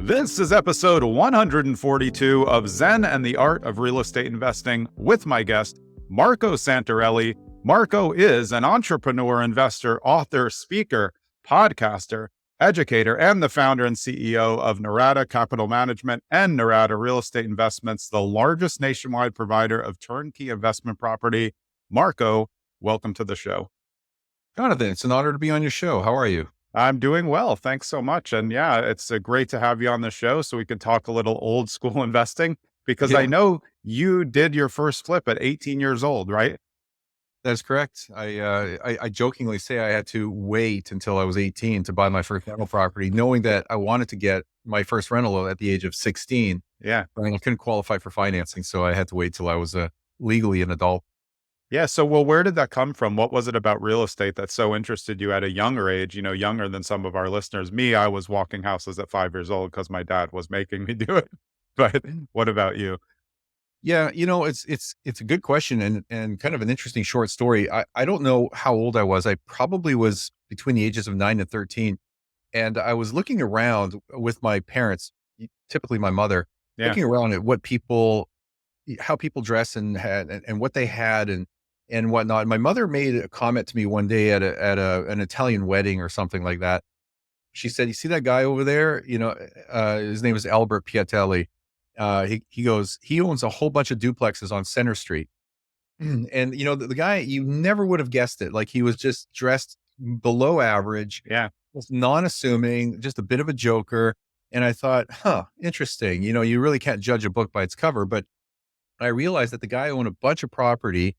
This is episode 142 of Zen and the Art of Real Estate Investing with my guest, Marco Santarelli. Marco is an entrepreneur, investor, author, speaker, podcaster, educator, and the founder and CEO of Norada Capital Management and Norada Real Estate Investments, the largest nationwide provider of turnkey investment property. Marco, welcome to the show. Jonathan, it's an honor to be on your show. How are you? I'm doing well. Thanks so much. And yeah, it's great to have you on the show so we can talk a little old school investing because I Yeah, know you did your first flip at 18 years old, right? that's correct. I jokingly say I had to wait until I was 18 to buy my first rental property, knowing that I wanted to get my first rental at the age of 16, Yeah. but I couldn't qualify for financing. So I had to wait till I was legally an adult. Yeah. So, well, where did that come from? What was it about real estate that so interested you at a younger age, younger than some of our listeners? Me, I was walking houses at 5 years old because my dad was making me do it. But what about you? Yeah, it's a good question and kind of an interesting short story. I don't know how old I was. I probably was between the ages of 9 and 13. And I was looking around with my parents, typically my mother, Yeah. looking around at how people dress and what they had and whatnot. My mother made a comment to me one day at an Italian wedding or something like that. She said, "You see that guy over there? His name is Albert Piatelli. He goes, he owns a whole bunch of duplexes on Center Street." And the guy, you never would have guessed it. Like he was just dressed below average, Yeah. was non-assuming, just a bit of a joker. And I thought, interesting. You really can't judge a book by its cover, but I realized that the guy owned a bunch of property.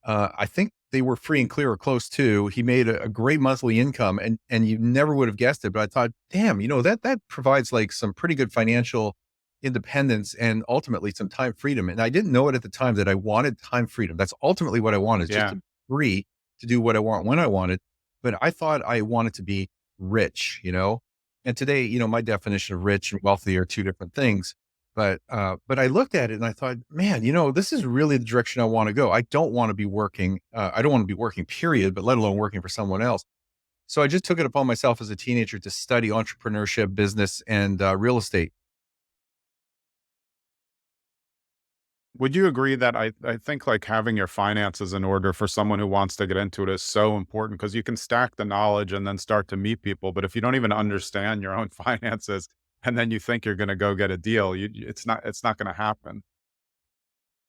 I think they were free and clear or close to. He made a great monthly income, and you never would have guessed it. But I thought, damn, that provides like some pretty good financial independence and ultimately some time freedom. And I didn't know it at the time that I wanted time freedom. That's ultimately what I wanted, is just Yeah. to be free to do what I want when I wanted. But I thought I wanted to be rich. And today, my definition of rich and wealthy are two different things. But I looked at it and I thought, man, this is really the direction I want to go. I don't want to be working. I don't want to be working, period, but let alone working for someone else. So I just took it upon myself as a teenager to study entrepreneurship, business, and real estate. Would you agree that I think like having your finances in order for someone who wants to get into it is so important because you can stack the knowledge and then start to meet people. But if you don't even understand your own finances and then you think you're going to go get a deal, it's not going to happen.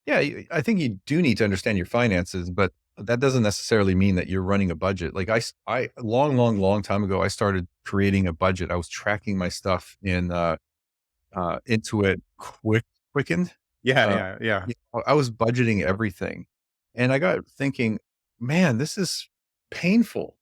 Yeah, I think you do need to understand your finances, but that doesn't necessarily mean that you're running a budget. Like long, long, long time ago, I started creating a budget. I was tracking my stuff into it quickened. Yeah. Uh, Yeah. Yeah. I was budgeting everything, and I got thinking, man, this is painful.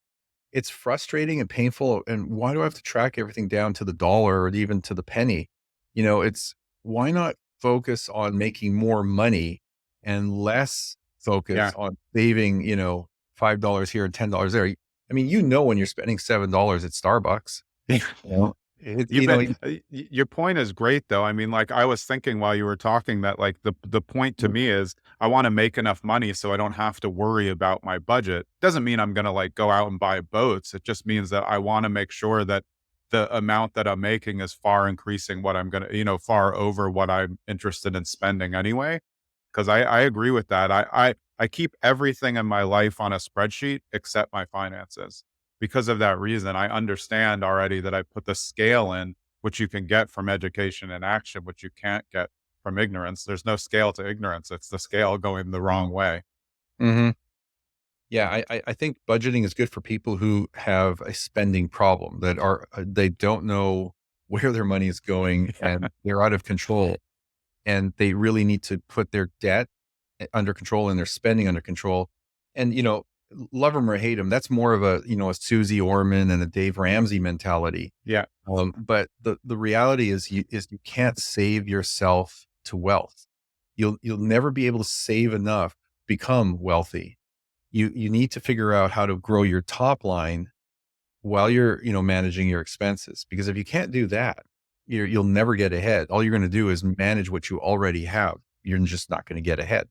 It's frustrating and painful. And why do I have to track everything down to the dollar or even to the penny? It's why not focus on making more money and less focus Yeah. on saving, $5 here and $10 there. I mean, when you're spending $7 at Starbucks, you know, it, You you know, bet. Your point is great, though. I mean, like I was thinking while you were talking that, like the point to me is I want to make enough money so I don't have to worry about my budget. Doesn't mean I'm going to like go out and buy boats. It just means that I want to make sure that the amount that I'm making is far increasing what I'm going to, far over what I'm interested in spending anyway. Because I agree with that. I keep everything in my life on a spreadsheet except my finances. Because of that reason, I understand already that I put the scale in, which you can get from education and action, which you can't get from ignorance. There's no scale to ignorance. It's the scale going the wrong way. Mhm. Yeah, I think budgeting is good for people who have a spending problem that they don't know where their money is going and they're out of control, and they really need to put their debt under control and their spending under control. And, love them or hate them, that's more of a Susie Orman and a Dave Ramsey mentality. Yeah. But the reality is you can't save yourself to wealth. You'll never be able to save enough, become wealthy. You need to figure out how to grow your top line while you're, managing your expenses. Because if you can't do that, you'll never get ahead. All you're going to do is manage what you already have. You're just not going to get ahead.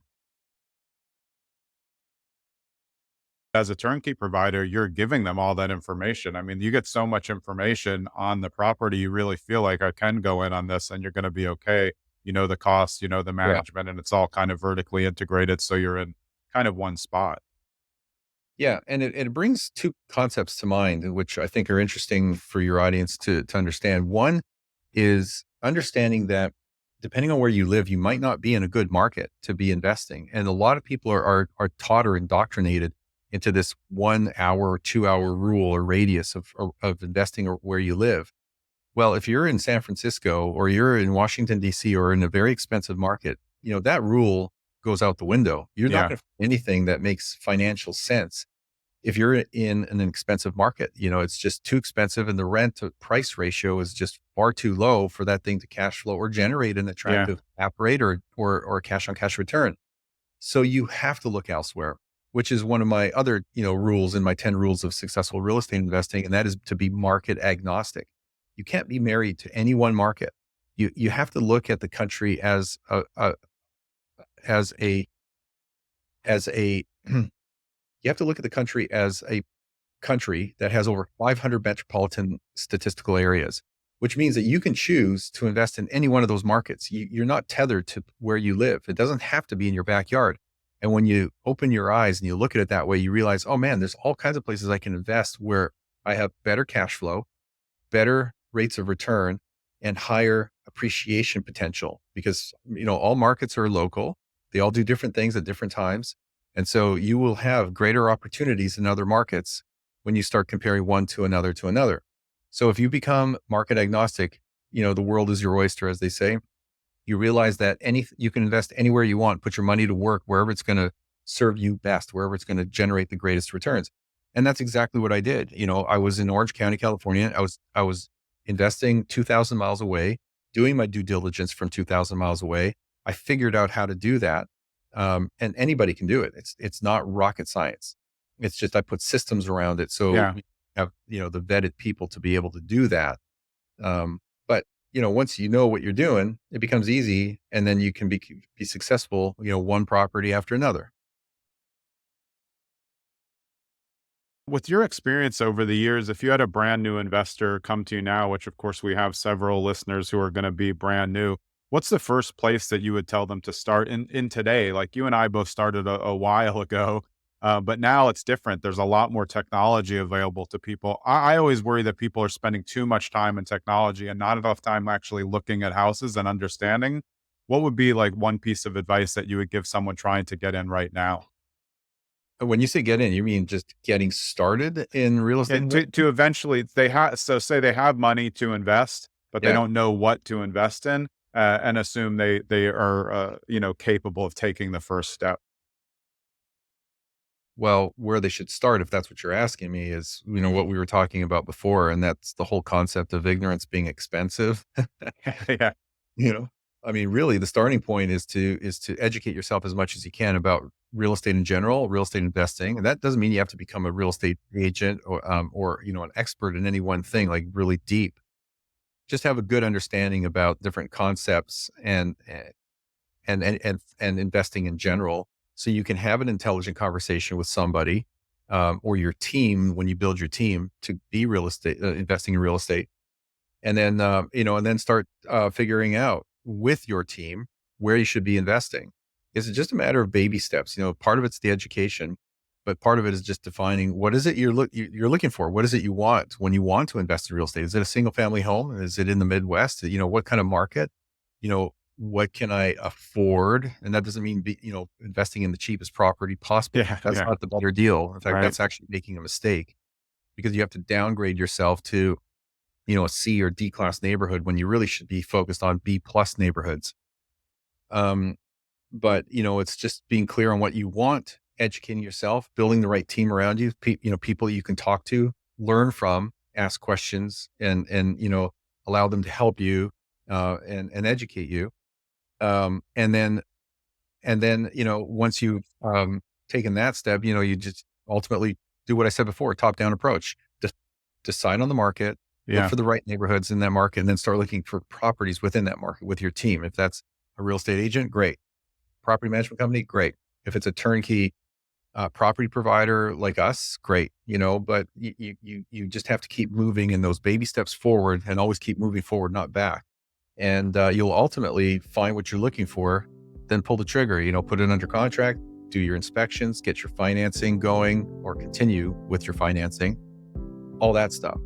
As a turnkey provider, you're giving them all that information. I mean, you get so much information on the property, you really feel like I can go in on this and you're going to be okay. You know the costs, you know the Yeah. management, and it's all kind of vertically integrated. So you're in kind of one spot. Yeah, and it brings two concepts to mind, which I think are interesting for your audience to understand. One is understanding that depending on where you live, you might not be in a good market to be investing, and a lot of people are taught or indoctrinated into this 1 hour or 2 hour rule or radius of investing or where you live. Well, if you're in San Francisco or you're in Washington D.C. or in a very expensive market, that rule goes out the window. You're not Yeah. going to find anything that makes financial sense if you're in an expensive market. It's just too expensive and the rent to price ratio is just far too low for that thing to cash flow or generate an Yeah. attractive cap rate or a cash on cash return. So you have to look elsewhere, which is one of my other, rules in my 10 rules of successful real estate investing. And that is to be market agnostic. You can't be married to any one market. You have to look at the country as a, as a, you have to look at the country as a country that has over 500 metropolitan statistical areas, which means that you can choose to invest in any one of those markets. You're not tethered to where you live. It doesn't have to be in your backyard. And when you open your eyes and you look at it that way, you realize, oh man, there's all kinds of places I can invest where I have better cash flow, better rates of return, and higher appreciation potential because, all markets are local. They all do different things at different times. And so you will have greater opportunities in other markets when you start comparing one to another to another. So if you become market agnostic, the world is your oyster, as they say. You realize that you can invest anywhere you want, put your money to work wherever it's going to serve you best, wherever it's going to generate the greatest returns. And that's exactly what I did. I was in Orange County, California. I was investing 2,000 miles away, doing my due diligence from 2,000 miles away. I figured out how to do that, and anybody can do it. It's not rocket science. It's just I put systems around it, so Yeah. we have the vetted people to be able to do that. But once you know what you're doing, it becomes easy, and then you can be successful. One property after another. With your experience over the years, if you had a brand new investor come to you now, which of course we have several listeners who are going to be brand new, what's the first place that you would tell them to start in today? Like you and I both started a while ago, but now it's different. There's a lot more technology available to people. I always worry that people are spending too much time in technology and not enough time actually looking at houses and understanding. What would be like one piece of advice that you would give someone trying to get in right now? When you say get in, you mean just getting started in real Yeah, estate to investing? eventually they have so say they have money to invest, but they Yeah. don't know what to invest in, and assume they are, capable of taking the first step. Well, where they should start, if that's what you're asking me, is what we were talking about before, and that's the whole concept of ignorance being expensive. Yeah, You know, I mean, really, the starting point is to educate yourself as much as you can about real estate in general, real estate investing, and that doesn't mean you have to become a real estate agent or an expert in any one thing, like really deep. Just have a good understanding about different concepts and investing in general, so you can have an intelligent conversation with somebody or your team when you build your team to be real estate investing in real estate, and then start figuring out with your team where you should be investing. Is it just a matter of baby steps? Part of it's the education, but part of it is just defining what is it you're looking for. What is it you want when you want to invest in real estate? Is it a single family home? Is it in the Midwest? What kind of market? What can I afford? And that doesn't mean investing in the cheapest property possible. yeah, That's yeah, not the better deal. In fact, right. that's actually making a mistake because you have to downgrade yourself to a C or D class neighborhood when you really should be focused on B plus neighborhoods. Um, but it's just being clear on what you want, educating yourself, building the right team around you, people you can talk to, learn from, ask questions, and allow them to help you and educate you. And then once you've taken that step, you just ultimately do what I said before: top down approach. Decide on the market, look Yeah, for the right neighborhoods in that market, and then start looking for properties within that market with your team. If that's a real estate agent, great. Property management company, great. If it's a turnkey property provider like us, great, but you just have to keep moving in those baby steps forward and always keep moving forward, not back. And you'll ultimately find what you're looking for, then pull the trigger, put it under contract, do your inspections, get your financing going, or continue with your financing, all that stuff.